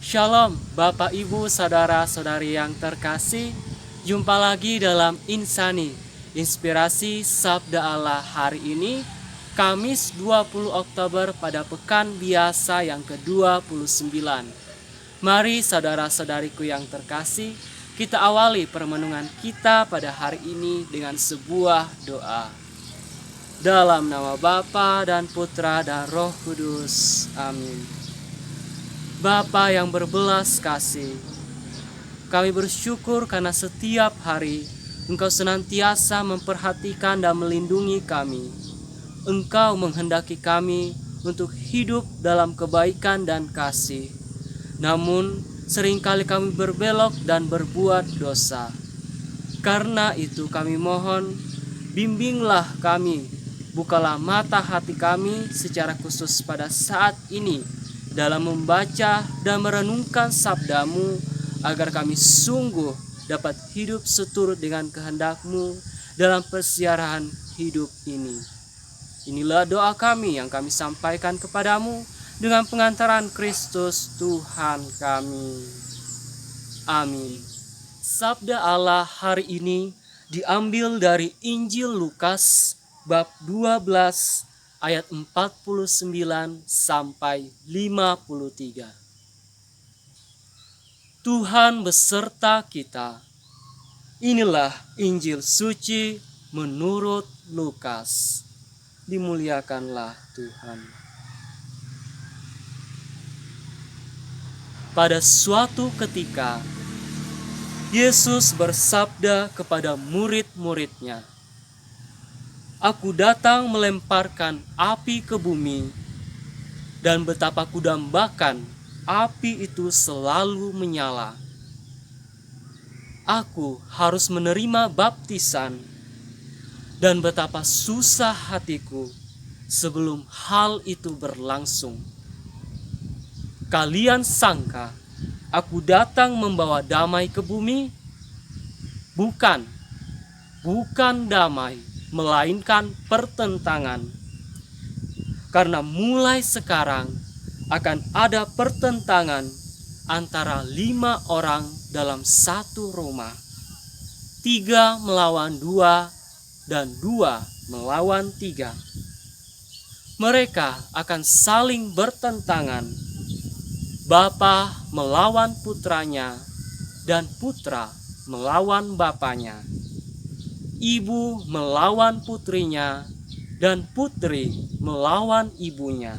Shalom Bapak Ibu Saudara-saudari yang terkasih. Jumpa lagi dalam Insani, Inspirasi Sabda Allah hari ini, Kamis 20 Oktober pada pekan biasa yang ke-29. Mari saudara-saudariku yang terkasih, kita awali permenungan kita pada hari ini dengan sebuah doa. Dalam nama Bapa dan Putra dan Roh Kudus. Amin. Bapa yang berbelas kasih, kami bersyukur karena setiap hari Engkau senantiasa memperhatikan dan melindungi kami. Engkau menghendaki kami untuk hidup dalam kebaikan dan kasih. Namun seringkali kami berbelok dan berbuat dosa. Karena itu kami mohon, bimbinglah kami, bukalah mata hati kami secara khusus pada saat ini dalam membaca dan merenungkan sabda-Mu, agar kami sungguh dapat hidup seturut dengan kehendak-Mu dalam persiaran hidup ini. Inilah doa kami yang kami sampaikan kepadamu dengan pengantaran Kristus Tuhan kami. Amin. Sabda Allah hari ini diambil dari Injil Lukas bab 12 ayat 49 sampai 53. Tuhan beserta kita. Inilah Injil suci menurut Lukas. Dimuliakanlah Tuhan. Pada suatu ketika, Yesus bersabda kepada murid-muridnya, "Aku datang melemparkan api ke bumi, dan betapa kudambakan api itu selalu menyala. Aku harus menerima baptisan, dan betapa susah hatiku sebelum hal itu berlangsung. Kalian sangka aku datang membawa damai ke bumi? Bukan damai, melainkan pertentangan. Karena mulai sekarang akan ada pertentangan antara 5 orang dalam satu rumah, 3 melawan 2 dan 2 melawan 3. Mereka akan saling bertentangan, bapa melawan putranya dan putra melawan bapanya, ibu melawan putrinya dan putri melawan ibunya,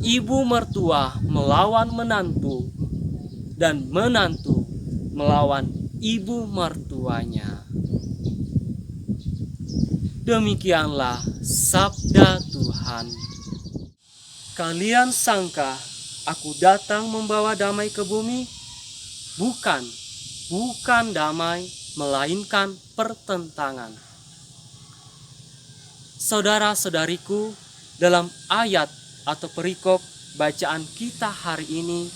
ibu mertua melawan menantu dan menantu melawan ibu mertuanya." Demikianlah sabda Tuhan. Kalian sangka aku datang membawa damai ke bumi? Bukan damai, melainkan pertentangan. Saudara-saudariku, dalam ayat atau perikop bacaan kita hari ini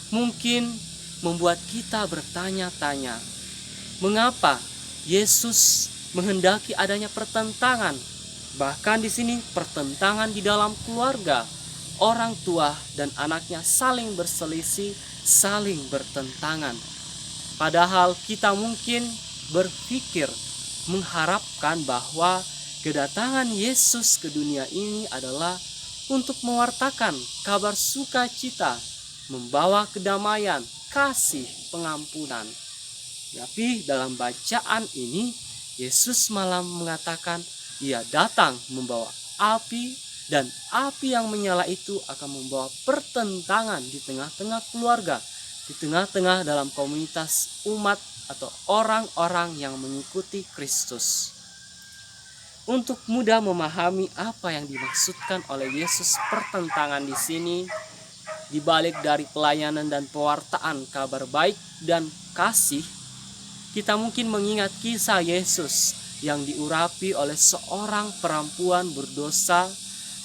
mungkin membuat kita bertanya-tanya, mengapa Yesus menghendaki adanya pertentangan? Bahkan di sini pertentangan di dalam keluarga, orang tua dan anaknya saling berselisih, saling bertentangan. Padahal kita mungkin berpikir, mengharapkan bahwa kedatangan Yesus ke dunia ini adalah untuk mewartakan kabar sukacita, membawa kedamaian, kasih, pengampunan. Tapi dalam bacaan ini, Yesus malah mengatakan ia datang membawa api, dan api yang menyala itu akan membawa pertentangan di tengah-tengah keluarga, di tengah-tengah dalam komunitas umat atau orang-orang yang mengikuti Kristus. Untuk mudah memahami apa yang dimaksudkan oleh Yesus pertentangan di sini, di balik dari pelayanan dan pewartaan kabar baik dan kasih, kita mungkin mengingat kisah Yesus yang diurapi oleh seorang perempuan berdosa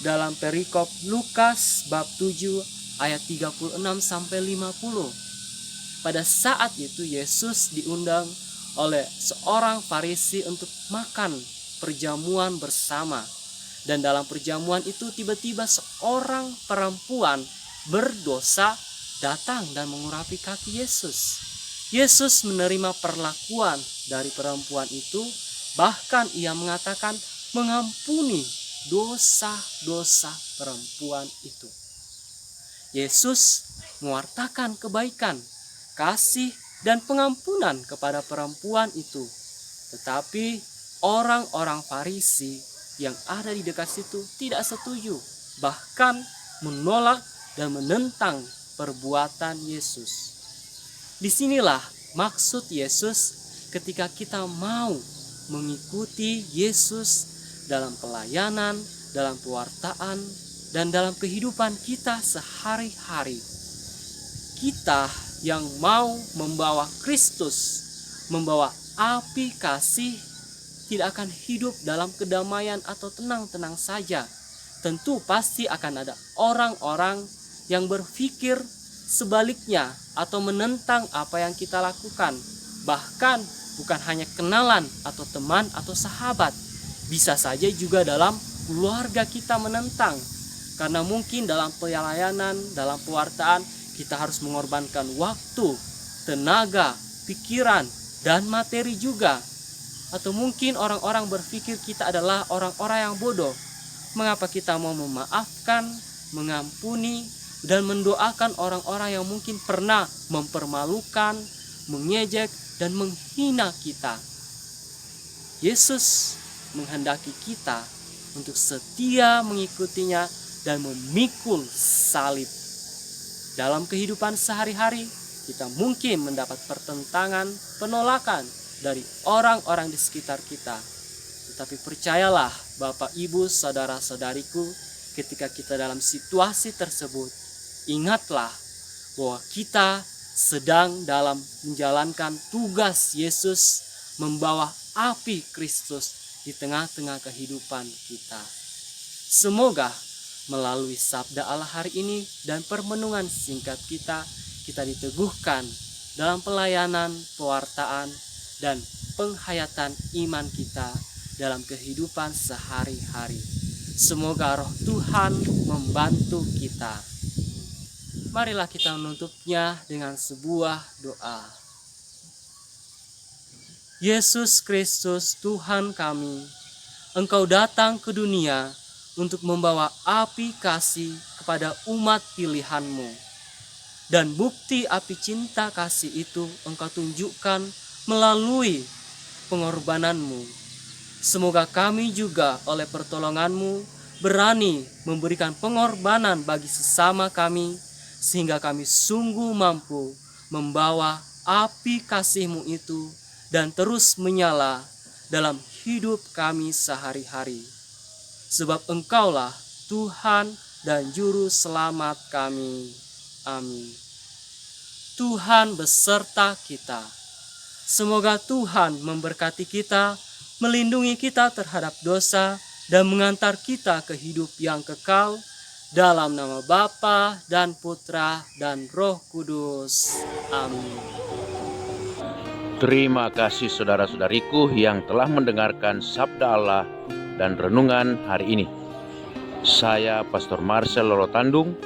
dalam perikop Lukas bab 7 ayat 36 sampai 50. Pada saat itu Yesus diundang oleh seorang Farisi untuk makan perjamuan bersama. Dan dalam perjamuan itu tiba-tiba seorang perempuan berdosa datang dan mengurapi kaki Yesus. Yesus menerima perlakuan dari perempuan itu, bahkan ia mengatakan mengampuni dosa-dosa perempuan itu. Yesus mewartakan kebaikan, kasih, dan pengampunan kepada perempuan itu. Tetapi orang-orang Farisi yang ada di dekat situ tidak setuju, bahkan menolak dan menentang perbuatan Yesus. Disinilah maksud Yesus ketika kita mau mengikuti Yesus dalam pelayanan, dalam pewartaan, dan dalam kehidupan kita sehari-hari. Kita yang mau membawa Kristus, membawa api kasih, tidak akan hidup dalam kedamaian atau tenang-tenang saja. Tentu pasti akan ada orang-orang yang berpikir sebaliknya atau menentang apa yang kita lakukan. Bahkan bukan hanya kenalan atau teman atau sahabat, bisa saja juga dalam keluarga kita menentang. Karena mungkin dalam pelayanan, dalam pewartaan, kita harus mengorbankan waktu, tenaga, pikiran, dan materi juga. Atau mungkin orang-orang berpikir kita adalah orang-orang yang bodoh. Mengapa kita mau memaafkan, mengampuni, dan mendoakan orang-orang yang mungkin pernah mempermalukan, mengejek, dan menghina kita? Yesus menghendaki kita untuk setia mengikutinya dan memikul salib. Dalam kehidupan sehari-hari, kita mungkin mendapat pertentangan, penolakan dari orang-orang di sekitar kita. Tetapi percayalah Bapak, Ibu, saudara-saudariku, ketika kita dalam situasi tersebut, ingatlah bahwa kita sedang dalam menjalankan tugas Yesus membawa api Kristus di tengah-tengah kehidupan kita. Semoga melalui sabda Allah hari ini dan permenungan singkat kita diteguhkan dalam pelayanan, pewartaan, dan penghayatan iman kita dalam kehidupan sehari-hari. Semoga roh Tuhan membantu kita. Marilah kita menutupnya dengan sebuah doa. Yesus Kristus Tuhan kami, Engkau datang ke dunia untuk membawa api kasih kepada umat pilihan-Mu. Dan bukti api cinta kasih itu Engkau tunjukkan melalui pengorbanan-Mu. Semoga kami juga oleh pertolongan-Mu berani memberikan pengorbanan bagi sesama kami, sehingga kami sungguh mampu membawa api kasih-Mu itu dan terus menyala dalam hidup kami sehari-hari. Sebab Engkaulah Tuhan dan Juru Selamat kami. Amin. Tuhan beserta kita. Semoga Tuhan memberkati kita, melindungi kita terhadap dosa, dan mengantar kita ke hidup yang kekal. Dalam nama Bapa dan Putra dan Roh Kudus. Amin. Terima kasih saudara-saudariku yang telah mendengarkan sabda Allah dan renungan hari ini. Saya Pastor Marcel Lorotandung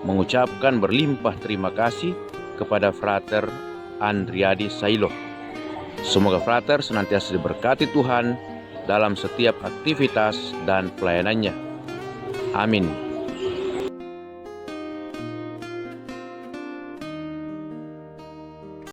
mengucapkan berlimpah terima kasih kepada Frater Andriadi Sailo. Semoga Frater senantiasa diberkati Tuhan dalam setiap aktivitas dan pelayanannya. Amin.